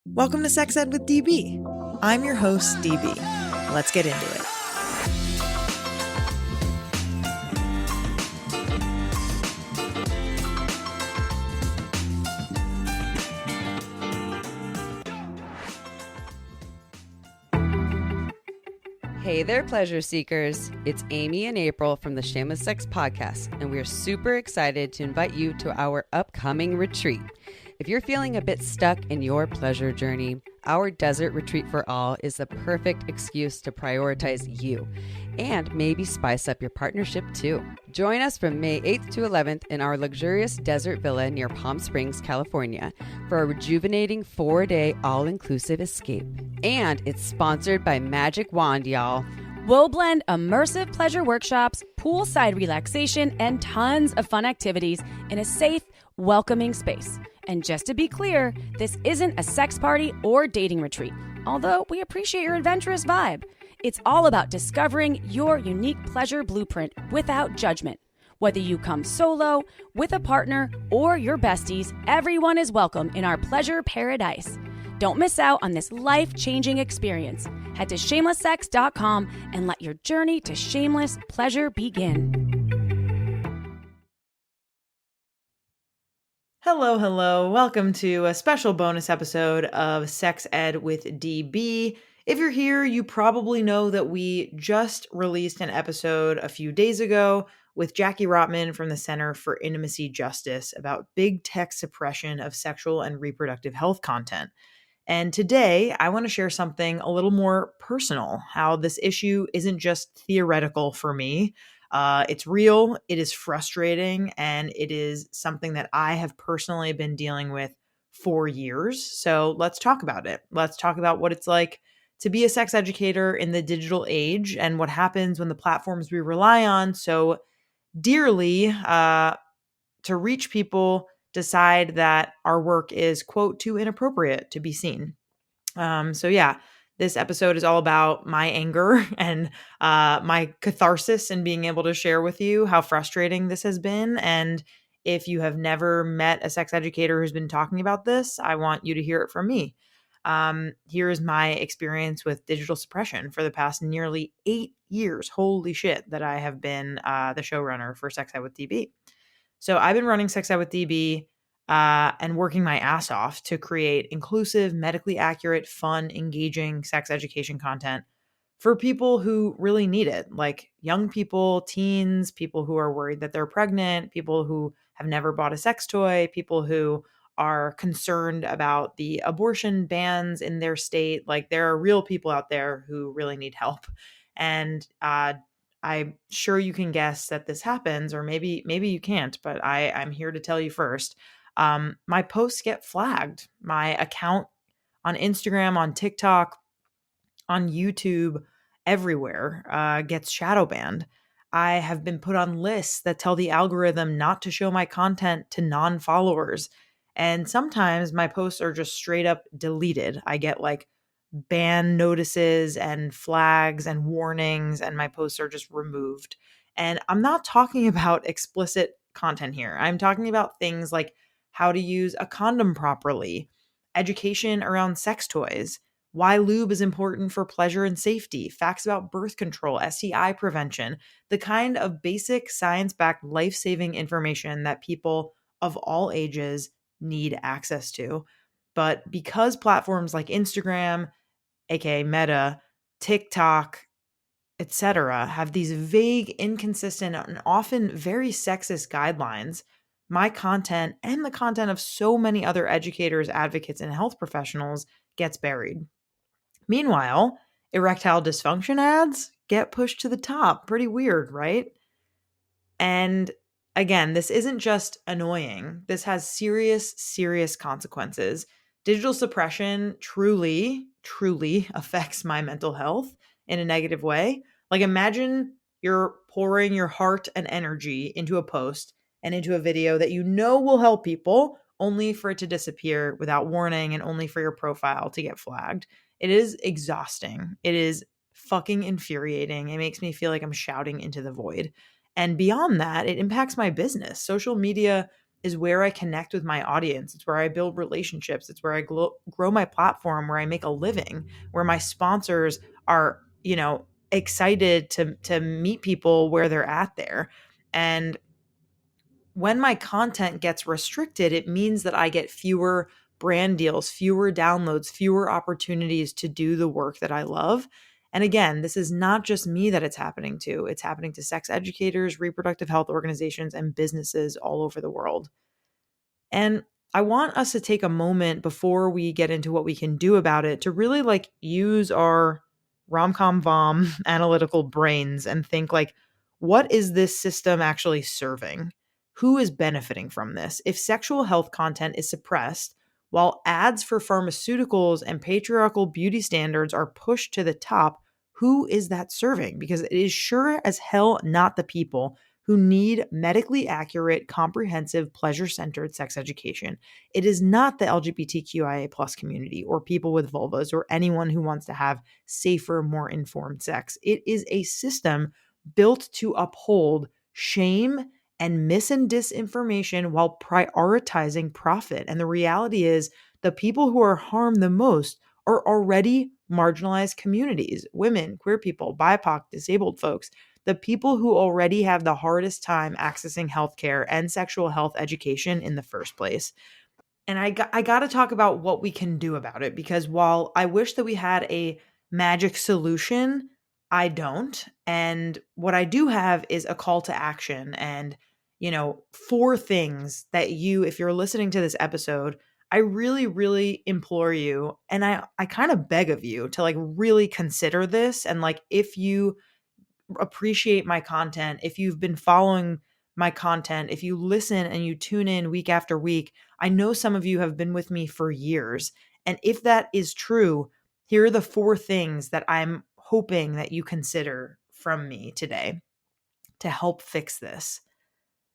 Welcome to Sex Ed with DB. I'm your host, DB. Let's get into it. Hey there, pleasure seekers. It's Amy and April from the Shameless Sex Podcast, and we're super excited to invite you to our upcoming retreat. If you're feeling a bit stuck in your pleasure journey, our Desert Retreat for All is the perfect excuse to prioritize you and maybe spice up your partnership too. Join us from May 8th to 11th in our luxurious desert villa near Palm Springs, California for a rejuvenating 4-day all-inclusive escape. And it's sponsored by Magic Wand, y'all. We'll blend immersive pleasure workshops, poolside relaxation, and tons of fun activities in a safe, welcoming space. And just to be clear, this isn't a sex party or dating retreat, although we appreciate your adventurous vibe. It's all about discovering your unique pleasure blueprint without judgment. Whether you come solo, with a partner, or your besties, everyone is welcome in our pleasure paradise. Don't miss out on this life-changing experience. Head to shamelesssex.com and let your journey to shameless pleasure begin. Hello. Welcome to a special bonus episode of Sex Ed with DB. If you're here, you probably know that we just released an episode a few days ago with Jackie Rotman from the Center for Intimacy Justice about big tech suppression of sexual and reproductive health content. And today, I want to share something a little more personal, how this issue isn't just theoretical for me. It's real, it is frustrating, and it is something that I have personally been dealing with for years. So let's talk about it. Let's talk about what it's like to be a sex educator in the digital age and what happens when the platforms we rely on so dearly to reach people decide that our work is, quote, too inappropriate to be seen. This episode is all about my anger and my catharsis and being able to share with you how frustrating this has been. And if you have never met a sex educator who's been talking about this, I want you to hear it from me. Here is my experience with digital suppression for the past nearly 8 years. Holy shit, that I have been the showrunner for Sex Ed with DB. So I've been running Sex Ed with DB and working my ass off to create inclusive, medically accurate, fun, engaging sex education content for people who really need it, like young people, teens, people who are worried that they're pregnant, people who have never bought a sex toy, people who are concerned about the abortion bans in their state. Like there are real people out there who really need help. And I'm sure you can guess that this happens, or maybe you can't, but I'm here to tell you first. My posts get flagged. My account on Instagram, on TikTok, on YouTube, everywhere gets shadow banned. I have been put on lists that tell the algorithm not to show my content to non-followers. And sometimes my posts are just straight up deleted. I get like ban notices and flags and warnings, and my posts are just removed. And I'm not talking about explicit content here. I'm talking about things like how to use a condom properly, education around sex toys, why lube is important for pleasure and safety, facts about birth control, STI prevention, the kind of basic science-backed life-saving information that people of all ages need access to. But because platforms like Instagram, aka Meta, TikTok, etc., have these vague, inconsistent, and often very sexist guidelines, my content and the content of so many other educators, advocates, and health professionals gets buried. Meanwhile, erectile dysfunction ads get pushed to the top. Pretty weird, right? And again, this isn't just annoying. This has serious consequences. Digital suppression truly affects my mental health in a negative way. Like imagine you're pouring your heart and energy into a post and into a video that you know will help people, only for it to disappear without warning and only for your profile to get flagged. It is exhausting. It is fucking infuriating. It makes me feel like I'm shouting into the void. And beyond that, it impacts my business. Social media is where I connect with my audience. It's where I build relationships. It's where I grow my platform, where I make a living, where my sponsors are, excited to meet people where they're at there. And when my content gets restricted, it means that I get fewer brand deals, fewer downloads, fewer opportunities to do the work that I love. And again, this is not just me that it's happening to. It's happening to sex educators, reproductive health organizations, and businesses all over the world. And I want us to take a moment before we get into what we can do about it to really use our rom-com vom analytical brains and think what is this system actually serving? Who is benefiting from this? If sexual health content is suppressed while ads for pharmaceuticals and patriarchal beauty standards are pushed to the top, who is that serving? Because it is sure as hell not the people who need medically accurate, comprehensive, pleasure-centered sex education. It is not the LGBTQIA plus community or people with vulvas or anyone who wants to have safer, more informed sex. It is a system built to uphold shame and mis and disinformation while prioritizing profit. And the reality is the people who are harmed the most are already marginalized communities: women, queer people, BIPOC, disabled folks, the people who already have the hardest time accessing healthcare and sexual health education in the first place. And I got to talk about what we can do about it, because while I wish that we had a magic solution, I don't. And what I do have is a call to action and, 4 things that if you're listening to this episode, I really, really implore you, and I kind of beg of you to really consider this. And if you appreciate my content, if you've been following my content, if you listen and you tune in week after week, I know some of you have been with me for years. And if that is true, here are the 4 things that I'm hoping that you consider from me today to help fix this.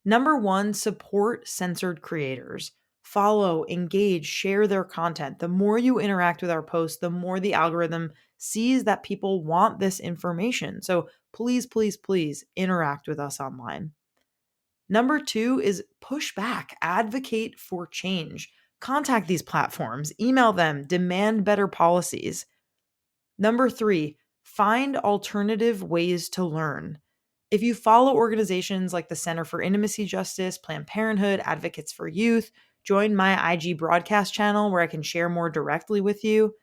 Number 1, support censored creators. Follow, engage, share their content. The more you interact with our posts, the more the algorithm sees that people want this information. So please, please, please interact with us online. Number 2 is push back, advocate for change. Contact these platforms, email them, demand better policies. Number 3, find alternative ways to learn. If you follow organizations like the Center for Intimacy Justice, Planned Parenthood, Advocates for Youth, join my IG broadcast channel where I can share more directly with you.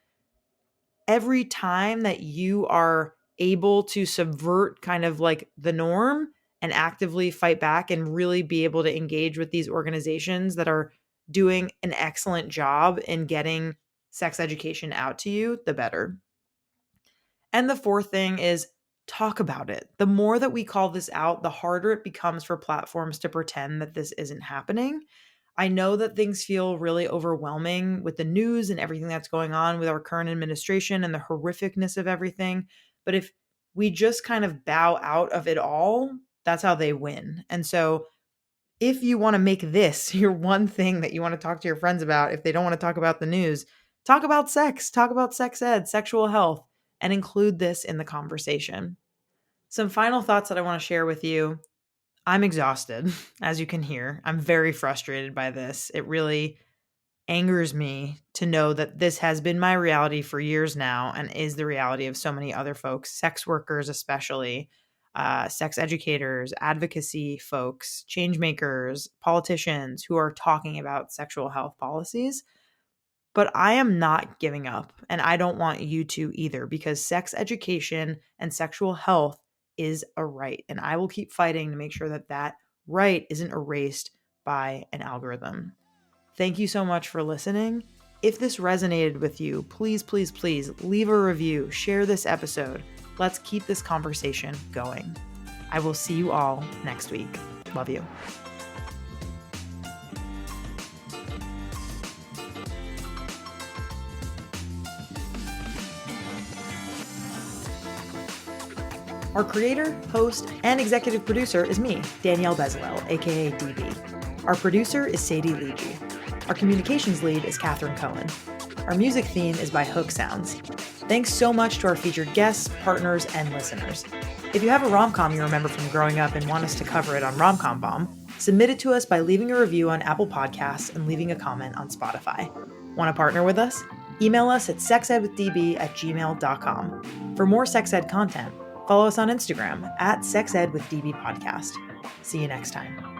Every time that you are able to subvert kind of the norm and actively fight back and really be able to engage with these organizations that are doing an excellent job in getting sex education out to you, the better. And the 4th thing is talk about it. The more that we call this out, the harder it becomes for platforms to pretend that this isn't happening. I know that things feel really overwhelming with the news and everything that's going on with our current administration and the horrificness of everything. But if we just kind of bow out of it all, that's how they win. And so if you want to make this your one thing that you want to talk to your friends about, if they don't want to talk about the news, talk about sex, talk about sex ed, sexual health, and include this in the conversation. Some final thoughts that I want to share with you. I'm exhausted, as you can hear. I'm very frustrated by this. It really angers me to know that this has been my reality for years now and is the reality of so many other folks, sex workers especially, sex educators, advocacy folks, change makers, politicians who are talking about sexual health policies. But I am not giving up, and I don't want you to either, because sex education and sexual health is a right, and I will keep fighting to make sure that that right isn't erased by an algorithm. Thank you so much for listening. If this resonated with you, please, please, please leave a review, share this episode. Let's keep this conversation going. I will see you all next week. Love you. Our creator, host, and executive producer is me, Danielle Bezalel, aka DB. Our producer is Sadie Lidji. Our communications lead is Cathren Cohen. Our music theme is by Hook Sounds. Thanks so much to our featured guests, partners, and listeners. If you have a rom-com you remember from growing up and want us to cover it on Rom-Com Bomb, Submit it to us by leaving a review on Apple Podcasts and leaving a comment on Spotify. Want to partner with us? Email us at sexedwithdb@gmail.com. For more sex ed content, follow us on Instagram at sexedwithdbpodcast. See you next time.